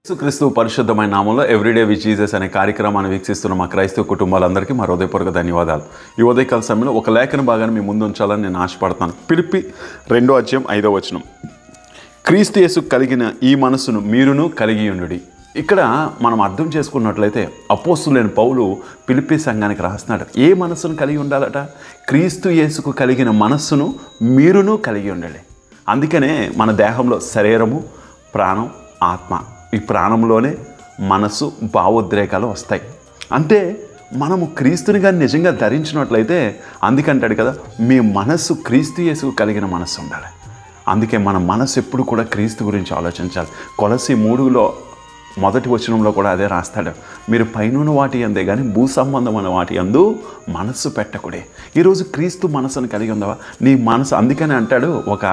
యేసుక్రీస్తు పరిశుద్ధమైన నామంలో ఎవ్రీడే విత్ జీసస్ అనే కార్యక్రమాన్ని వీక్షిస్తున్న మా క్రైస్తవ కుటుంబాలందరికీ మా హృదయపూర్వక ధన్యవాదాలు. ఈ ఉదయకాల సమయంలో ఒక లేఖన భాగాన్ని మీ ముందు ఉంచాలని నేను ఆశపడతాను. ఫిలిప్పీ 2:5 క్రీస్తు యేసుకు కలిగిన ఈ మనసును మీరును కలిగి ఉండుడి. ఇక్కడ మనం అర్థం చేసుకున్నట్లయితే అపోస్తులైన పౌలు ఫిలిప్పీ సంఘానికి రాస్తున్నాడు. ఏ మనసును కలిగి ఉండాలట? క్రీస్తు యేసుకు కలిగిన మనస్సును మీరును కలిగి ఉండాలి. అందుకనే మన దేహంలో శరీరము, ప్రాణం, ఆత్మ, ఈ ప్రాణంలోనే మనసు, భావోద్రేకాలు వస్తాయి. అంటే మనము క్రీస్తుని కానీ నిజంగా ధరించినట్లయితే, అందుకంటాడు కదా, మీ మనస్సు క్రీస్తు యేసుకు కలిగిన మనస్సు ఉండాలి. అందుకే మన మనసు ఎప్పుడు కూడా క్రీస్తు గురించి ఆలోచించాలి. కొలసి 3 మొదటి వచనంలో కూడా అదే రాస్తాడు. మీరు పైనున్న వాటి అందే కానీ భూ సంబంధమైన వాటి అందు మనస్సు పెట్టకుడే. ఈరోజు క్రీస్తు మనసును కలిగి ఉందవా? నీ మనసు, అందుకని అంటాడు ఒక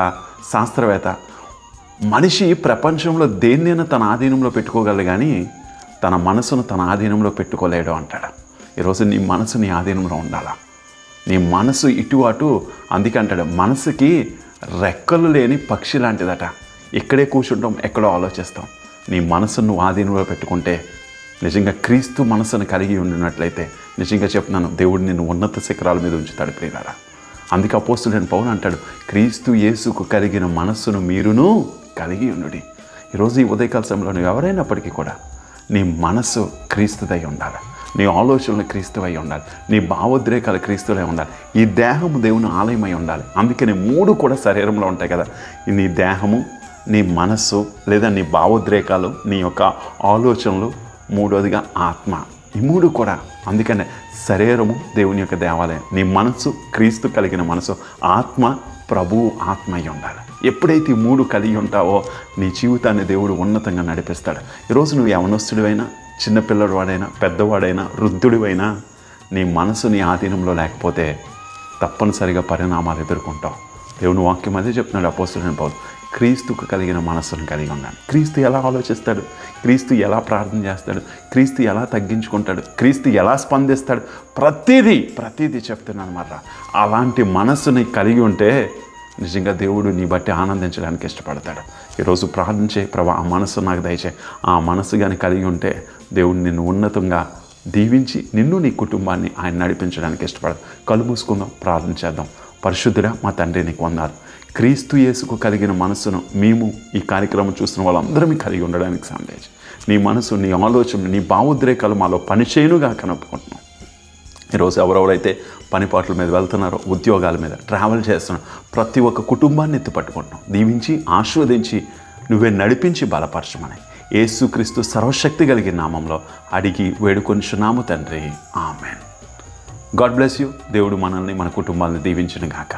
శాస్త్రవేత్త, మనిషి ప్రపంచంలో దేన్నైనా తన ఆధీనంలో పెట్టుకోగలడు కానీ తన మనసును తన ఆధీనంలో పెట్టుకోలేడు అంటాడు. ఈరోజు నీ మనసు నీ ఆధీనంలో ఉండాలా? నీ మనసు ఇటు అటు, అందుకే అంటాడు మనసుకి రెక్కలు లేని పక్షి లాంటిదట. ఇక్కడే కూర్చుంటాం, ఎక్కడో ఆలోచిస్తాం. నీ మనసును నువ్వు ఆధీనంలో పెట్టుకుంటే, నిజంగా క్రీస్తు మనసును కలిగి ఉండినట్లయితే, నిజంగా చెప్తున్నాను, దేవుడు నిన్ను ఉన్నత శిఖరాల మీద ఉంచుతాడు ప్రియులారా. అందుకే అపోస్తులైన పౌలు అంటాడు, క్రీస్తు యేసుకు కలిగిన మనస్సును మీరును కలిగి ఉండుడి. ఈరోజు ఈ ఉదయకాల సమయంలో నువ్వు ఎవరైనప్పటికీ కూడా నీ మనస్సు క్రీస్తుదై ఉండాలి. నీ ఆలోచనలు క్రీస్తువై ఉండాలి. నీ భావోద్రేకాలు క్రీస్తులై ఉండాలి. ఈ దేహము దేవుని ఆలయమై ఉండాలి. అందుకని 3 కూడా శరీరంలో ఉంటాయి కదా. నీ దేహము, నీ మనస్సు, లేదా నీ భావోద్రేకాలు, నీ యొక్క ఆలోచనలు, 3వదిగా ఆత్మ. ఈ 3 కూడా, అందుకనే శరీరము దేవుని యొక్క దేవాలయం, నీ మనస్సు క్రీస్తు కలిగిన మనసు, ఆత్మ ప్రభువు ఆత్మ అయి ఉండాలి. ఎప్పుడైతే ఈ 3 కలిగి ఉంటావో నీ జీవితాన్ని దేవుడు ఉన్నతంగా నడిపిస్తాడు. ఈరోజు నువ్వు యవనస్తుడివైనా, చిన్నపిల్లవాడైనా, పెద్దవాడైనా, వృద్ధుడివైనా, నీ మనసు నీ ఆధీనంలో లేకపోతే తప్పనిసరిగా పరిణామాలు ఎదుర్కొంటావు. దేవుని వాక్యం అదే చెప్తున్నాడు అపోస్తులైన పౌలు, క్రీస్తుకు కలిగిన మనస్సును కలిగి ఉండాలి. క్రీస్తు ఎలా ఆలోచిస్తాడు? క్రీస్తు ఎలా ప్రార్థన చేస్తాడు? క్రీస్తు ఎలా తగ్గించుకుంటాడు? క్రీస్తు ఎలా స్పందిస్తాడు? ప్రతిదీ చెప్తున్నాను మాట. అలాంటి మనస్సుని కలిగి ఉంటే నిజంగా దేవుడు నీ బట్టి ఆనందించడానికి ఇష్టపడతాడు. ఈరోజు ప్రార్థించే, ప్రభా ఆ మనస్సు నాకు దయచేయి. ఆ మనస్సు కానీ కలిగి ఉంటే దేవుడు నిన్ను ఉన్నతంగా దీవించి నిన్ను, నీ కుటుంబాన్ని ఆయన నడిపించడానికి ఇష్టపడతాడు. కళ్ళు మూసుకుందాం, ప్రార్థన చేద్దాం. పరిశుద్ధుడా మా తండ్రి, నీకు వందనాలు. క్రీస్తు యేసుకు కలిగిన మనస్సును మేము ఈ కార్యక్రమం చూస్తున్న వాళ్ళందరం కలిగి ఉండడానికి సందేశం. నీ మనసు, నీ ఆలోచన, నీ భావోద్రేకాలు మాలో పనిచేయునుగా కనుక్కుంటున్నాం. ఈరోజు ఎవరెవరైతే పనిపాట్ల మీద వెళ్తున్నారో, ఉద్యోగాల మీద ట్రావెల్ చేస్తున్నారో, ప్రతి ఒక్క కుటుంబాన్ని ఎత్తుపట్టుకుంటున్నాం. దీవించి ఆశీర్వదించి నువ్వే నడిపించి బలపరచమని యేసుక్రీస్తు సర్వశక్తి కలిగిన నామంలో అడిగి వేడుకొనుచున్నాము తండ్రి. ఆమెన్. God bless you. దేవుడు మనల్ని, మన కుటుంబాలను దీవించును గాక.